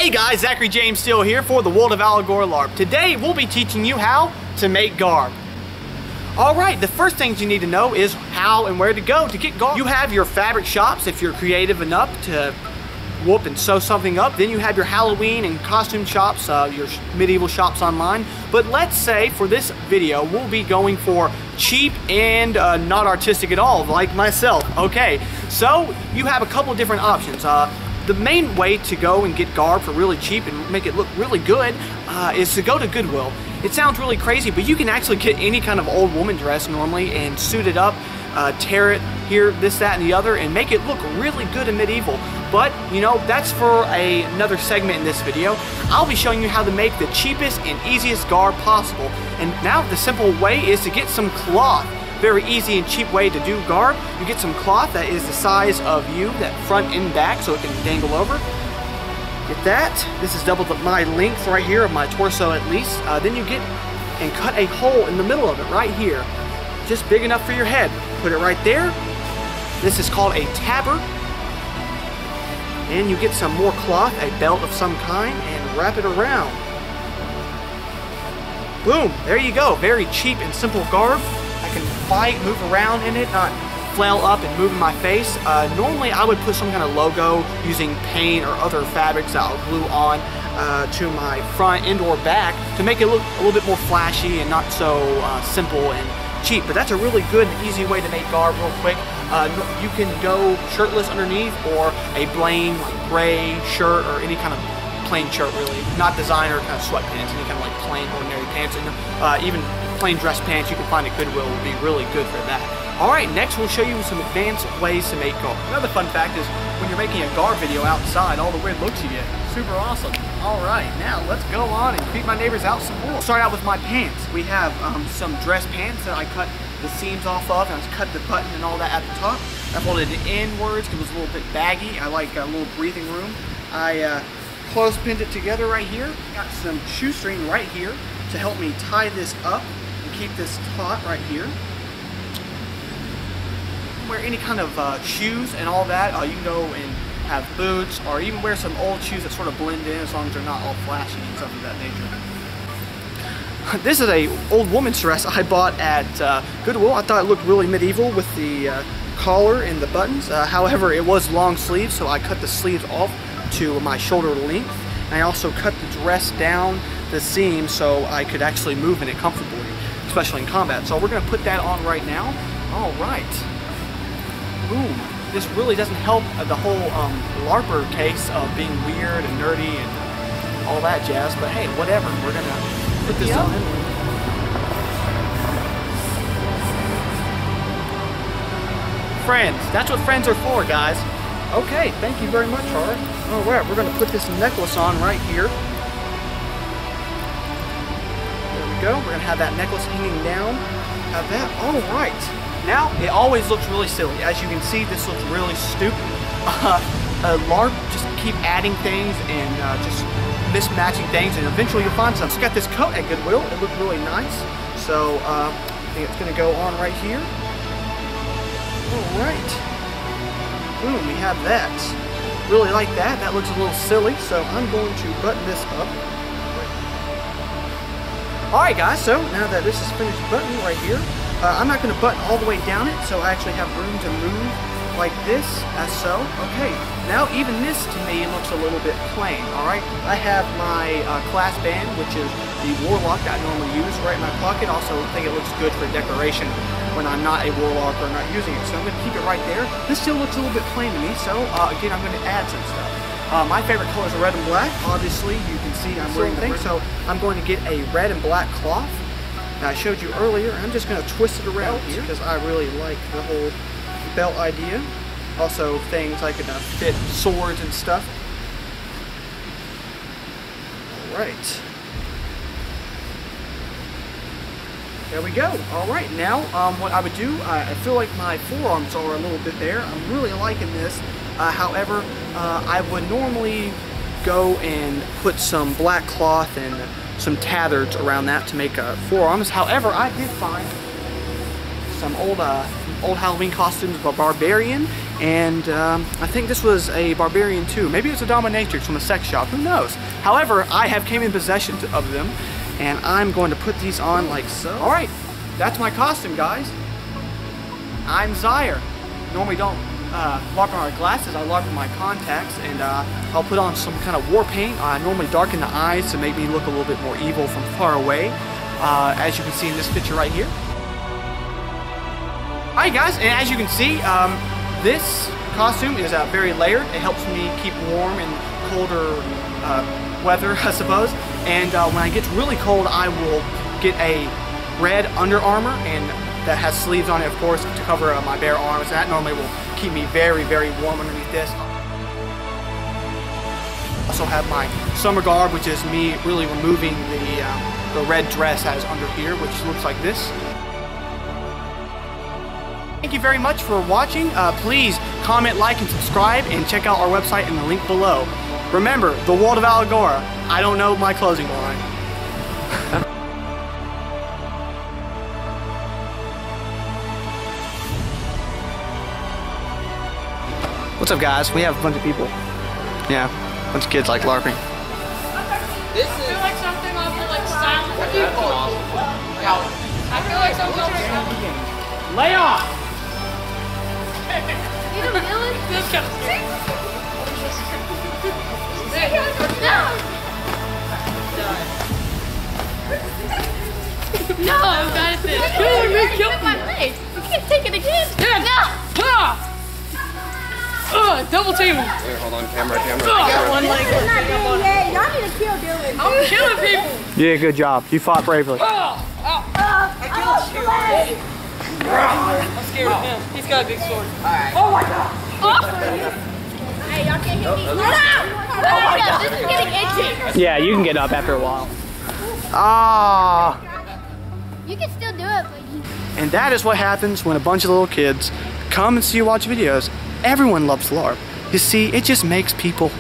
Hey guys, Zachary James Steele here for the World of Allegora LARP. Today we'll be teaching you how to make garb. Alright, the first things you need to know is how and where to go to get garb. You have your fabric shops if you're creative enough to whoop and sew something up. Then you have your Halloween and costume shops, your medieval shops online. But let's say for this video we'll be going for cheap and not artistic at all, like myself. Okay, so you have a couple of different options. The main way to go and get garb for really cheap and make it look really good is to go to Goodwill. It sounds really crazy, but you can actually get any kind of old woman dress normally and suit it up, tear it here, this, that, and the other, and make it look really good and medieval. But, you know, that's for another segment in this video. I'll be showing you how to make the cheapest and easiest garb possible. And now the simple way is to get some cloth. Very easy and cheap way to do garb. You get some cloth that is the size of you, that front and back, so it can dangle over. Get that. This is double my length right here of my torso at least. Then you get and cut a hole in the middle of it right here. Just big enough for your head. Put it right there. This is called a tabard. And you get some more cloth, a belt of some kind, and wrap it around. Boom, there you go. Very cheap and simple garb. I can fight, move around in it, not flail up and move in my face. Normally I would put some kind of logo using paint or other fabrics that I'll glue on to my front and or back to make it look a little bit more flashy and not so simple and cheap. But that's a really good and easy way to make garb real quick. You can go shirtless underneath or a plain gray shirt or any kind of plain shirt, really. Not designer kind of sweatpants, any kind of like plain ordinary pants. And even plain dress pants you can find at Goodwill would be really good for that. Alright, next we'll show you some advanced ways to make garb. Another fun fact is when you're making a garb video outside, all the weird looks you get. Super awesome. Alright, now let's go on and creep my neighbors out some more. Start out with my pants. We have some dress pants that I cut the seams off of, and I cut the button and all that at the top. I folded it inwards because it was a little bit baggy. I like a little breathing room. I close pinned it together right here. Got some shoestring right here to help me tie this up and keep this taut right here. Wear any kind of shoes and all that. You can go and have boots or even wear some old shoes that sort of blend in as long as they're not all flashy and stuff of that nature. This is a old woman's dress I bought at Goodwill. I thought it looked really medieval with the collar and the buttons. However, it was long sleeves, so I cut the sleeves off to my shoulder length. And I also cut the dress down the seam so I could actually move in it comfortably, especially in combat. So we're going to put that on right now. All right. Boom. This really doesn't help the whole LARPer case of being weird and nerdy and all that jazz, but hey, whatever. We're going to put this on. Friends. That's what friends are for, guys. Okay, thank you very much, Harley. Alright, we're going to put this necklace on right here. There we go. We're going to have that necklace hanging down. Have that. Alright. Now, it always looks really silly. As you can see, this looks really stupid. LARP, just keep adding things and just mismatching things, and eventually you'll find something. Just got this coat at Goodwill. It looked really nice. So, I think it's going to go on right here. Alright. Boom, we have that. Really like that. That looks a little silly, so I'm going to button this up. Alright guys, so now that this is finished buttoning right here, I'm not going to button all the way down it, so I actually have room to move like this, as so. Okay, now even this to me looks a little bit plain, alright? I have my class band, which is the warlock that I normally use, right in my pocket. Also, I think it looks good for decoration when I'm not a warlock or not using it. So I'm going to keep it right there. This still looks a little bit plain to me, so again, I'm going to add some stuff. My favorite color is red and black. Obviously, you can see I'm wearing the thing, so I'm going to get a red and black cloth that I showed you earlier. I'm just going to twist it around here because I really like the whole belt idea. Also, things I can fit swords and stuff. Alright. There we go. Alright, now what I would do, I feel like my forearms are a little bit there. I'm really liking this. However, I would normally go and put some black cloth and some tathers around that to make forearms. However, I did find some old Halloween costumes of a barbarian, And I think this was a Barbarian too. Maybe it was a Dominatrix from a sex shop, who knows? However, I have came in possession of them, and I'm going to put these on like so. All right, that's my costume, guys. I'm Zaire. Normally don't LARP on my glasses, I LARP with my contacts, and I'll put on some kind of war paint. I normally darken the eyes to make me look a little bit more evil from far away, as you can see in this picture right here. Alright guys, and as you can see, this costume is very layered. It helps me keep warm in colder weather, I suppose. And when it gets really cold, I will get a red Under Armour, and that has sleeves on it, of course, to cover my bare arms. That normally will keep me very, very warm underneath this. I also have my summer garb, which is me really removing the red dress that is under here, which looks like this. Thank you very much for watching. Please comment, like, and subscribe, and check out our website in the link below. Remember, the world of Allegora. I don't know my closing line. What's up, guys? We have a bunch of people. Yeah, a bunch of kids like LARPing. This is like something off of like Silent People. I feel like something else. Lay off! You know, this kind of No, I've got it. Kill my leg. You can't take it again. No. Double team. Here, hold on, camera. I got one leg. Y'all need to kill Dylan. I'm killing people. Yeah, good job. You fought bravely. I killed you. I'm scared of him. He's got a big sword. Alright. Oh my god. Hey, y'all can't hit me. No, this is getting itchy. Yeah, you can get up after a while. Ah. You can still do it, but you... And that is what happens when a bunch of little kids come and see you watch videos. Everyone loves LARP. You see, it just makes people